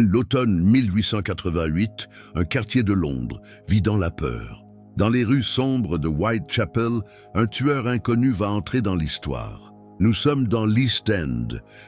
L'automne 1888, un quartier de Londres vit dans la peur. Dans les rues sombres de Whitechapel, un tueur inconnu va entrer dans l'histoire. Nous sommes dans l'East End,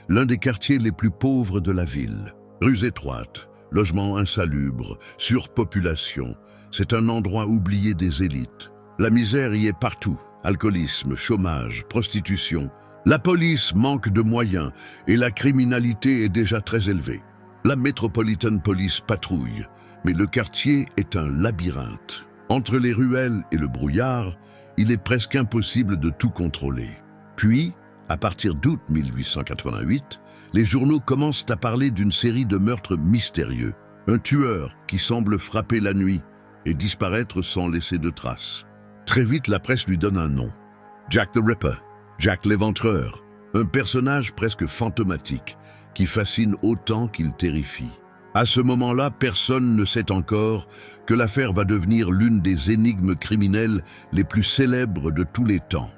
l'un des quartiers les plus pauvres de la ville. Rues étroites, logements insalubres, surpopulation. C'est un endroit oublié des élites. La misère y est partout. Alcoolisme, chômage, prostitution. La police manque de moyens et la criminalité est déjà très élevée. La Metropolitan Police patrouille, mais le quartier est un labyrinthe. Entre les ruelles et le brouillard, il est presque impossible de tout contrôler. Puis, à partir d'août 1888, les journaux commencent à parler d'une série de meurtres mystérieux. Un tueur qui semble frapper la nuit et disparaître sans laisser de traces. Très vite, la presse lui donne un nom. Jack the Ripper, Jack l'Éventreur, un personnage presque fantomatique qui fascine autant qu'il terrifie. À ce moment-là, personne ne sait encore que l'affaire va devenir l'une des énigmes criminelles les plus célèbres de tous les temps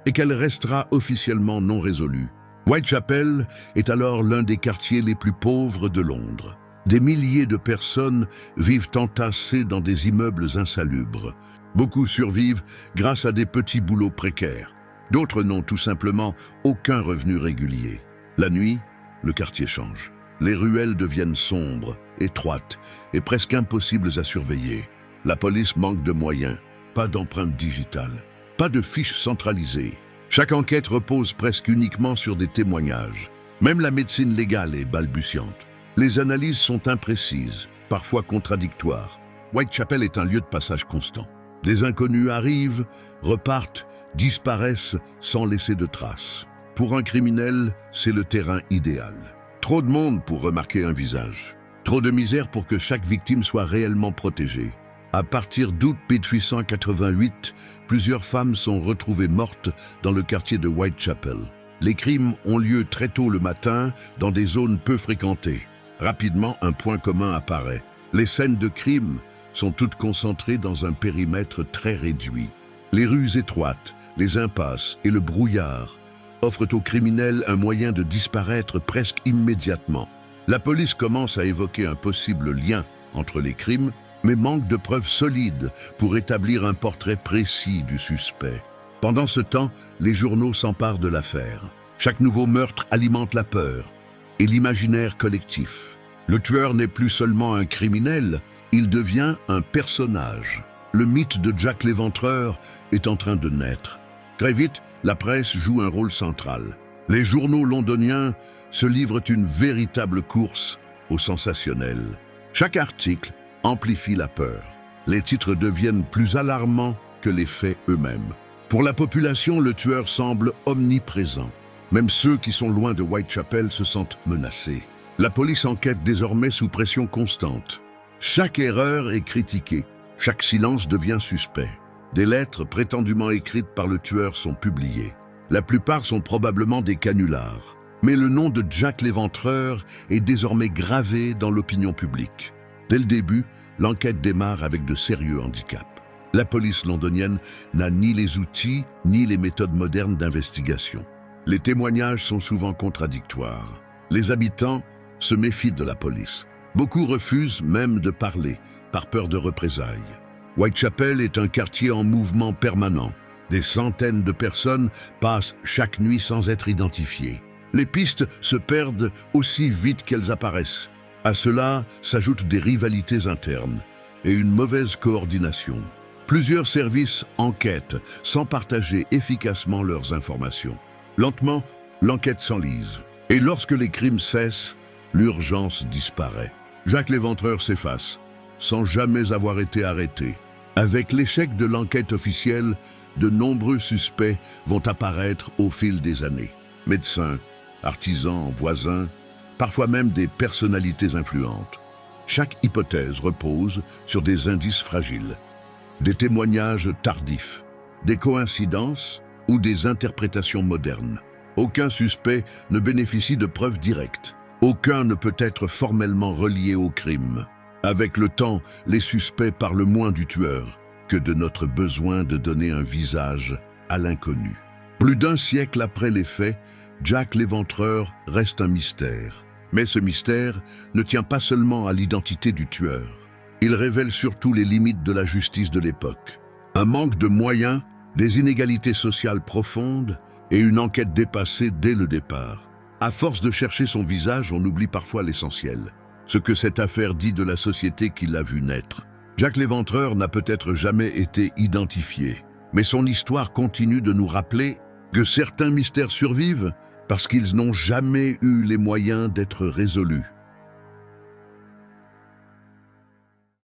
et qu'elle restera officiellement non résolue. Whitechapel est alors l'un des quartiers les plus pauvres de Londres. Des milliers de personnes vivent entassées dans des immeubles insalubres. Beaucoup survivent grâce à des petits boulots précaires. D'autres n'ont tout simplement aucun revenu régulier. La nuit, le quartier change. Les ruelles deviennent sombres, étroites et presque impossibles à surveiller. La police manque de moyens, pas d'empreinte digitale, pas de fiches centralisées. Chaque enquête repose presque uniquement sur des témoignages. Même la médecine légale est balbutiante. Les analyses sont imprécises, parfois contradictoires. Whitechapel est un lieu de passage constant. Des inconnus arrivent, repartent, disparaissent sans laisser de traces. Pour un criminel, c'est le terrain idéal. Trop de monde pour remarquer un visage. Trop de misère pour que chaque victime soit réellement protégée. À partir d'août 1888, plusieurs femmes sont retrouvées mortes dans le quartier de Whitechapel. Les crimes ont lieu très tôt le matin, dans des zones peu fréquentées. Rapidement, un point commun apparaît. Les scènes de crime sont toutes concentrées dans un périmètre très réduit. Les rues étroites, les impasses et le brouillard offrent aux criminels un moyen de disparaître presque immédiatement. La police commence à évoquer un possible lien entre les crimes, mais manque de preuves solides pour établir un portrait précis du suspect. Pendant ce temps, les journaux s'emparent de l'affaire. Chaque nouveau meurtre alimente la peur et l'imaginaire collectif. Le tueur n'est plus seulement un criminel, il devient un personnage. Le mythe de Jack l'Éventreur est en train de naître. Très vite, la presse joue un rôle central. Les journaux londoniens se livrent une véritable course au sensationnel. Chaque article amplifie la peur. Les titres deviennent plus alarmants que les faits eux-mêmes. Pour la population, le tueur semble omniprésent. Même ceux qui sont loin de Whitechapel se sentent menacés. La police enquête désormais sous pression constante. Chaque erreur est critiquée. Chaque silence devient suspect. Des lettres prétendument écrites par le tueur sont publiées. La plupart sont probablement des canulars. Mais le nom de Jack l'Éventreur est désormais gravé dans l'opinion publique. Dès le début, l'enquête démarre avec de sérieux handicaps. La police londonienne n'a ni les outils ni les méthodes modernes d'investigation. Les témoignages sont souvent contradictoires. Les habitants se méfient de la police. Beaucoup refusent même de parler, par peur de représailles. Whitechapel est un quartier en mouvement permanent. Des centaines de personnes passent chaque nuit sans être identifiées. Les pistes se perdent aussi vite qu'elles apparaissent. À cela s'ajoutent des rivalités internes et une mauvaise coordination. Plusieurs services enquêtent sans partager efficacement leurs informations. Lentement, l'enquête s'enlise. Et lorsque les crimes cessent, l'urgence disparaît. Jack l'Éventreur s'efface, sans jamais avoir été arrêté. Avec l'échec de l'enquête officielle, de nombreux suspects vont apparaître au fil des années. Médecins, artisans, voisins, parfois même des personnalités influentes. Chaque hypothèse repose sur des indices fragiles, des témoignages tardifs, des coïncidences ou des interprétations modernes. Aucun suspect ne bénéficie de preuves directes. Aucun ne peut être formellement relié au crime. Avec le temps, les suspects parlent moins du tueur que de notre besoin de donner un visage à l'inconnu. Plus d'un siècle après les faits, Jack l'Éventreur reste un mystère. Mais ce mystère ne tient pas seulement à l'identité du tueur. Il révèle surtout les limites de la justice de l'époque. Un manque de moyens, des inégalités sociales profondes et une enquête dépassée dès le départ. À force de chercher son visage, on oublie parfois l'essentiel. Ce que cette affaire dit de la société qui l'a vu naître. Jack l'Éventreur n'a peut-être jamais été identifié, mais son histoire continue de nous rappeler que certains mystères survivent parce qu'ils n'ont jamais eu les moyens d'être résolus.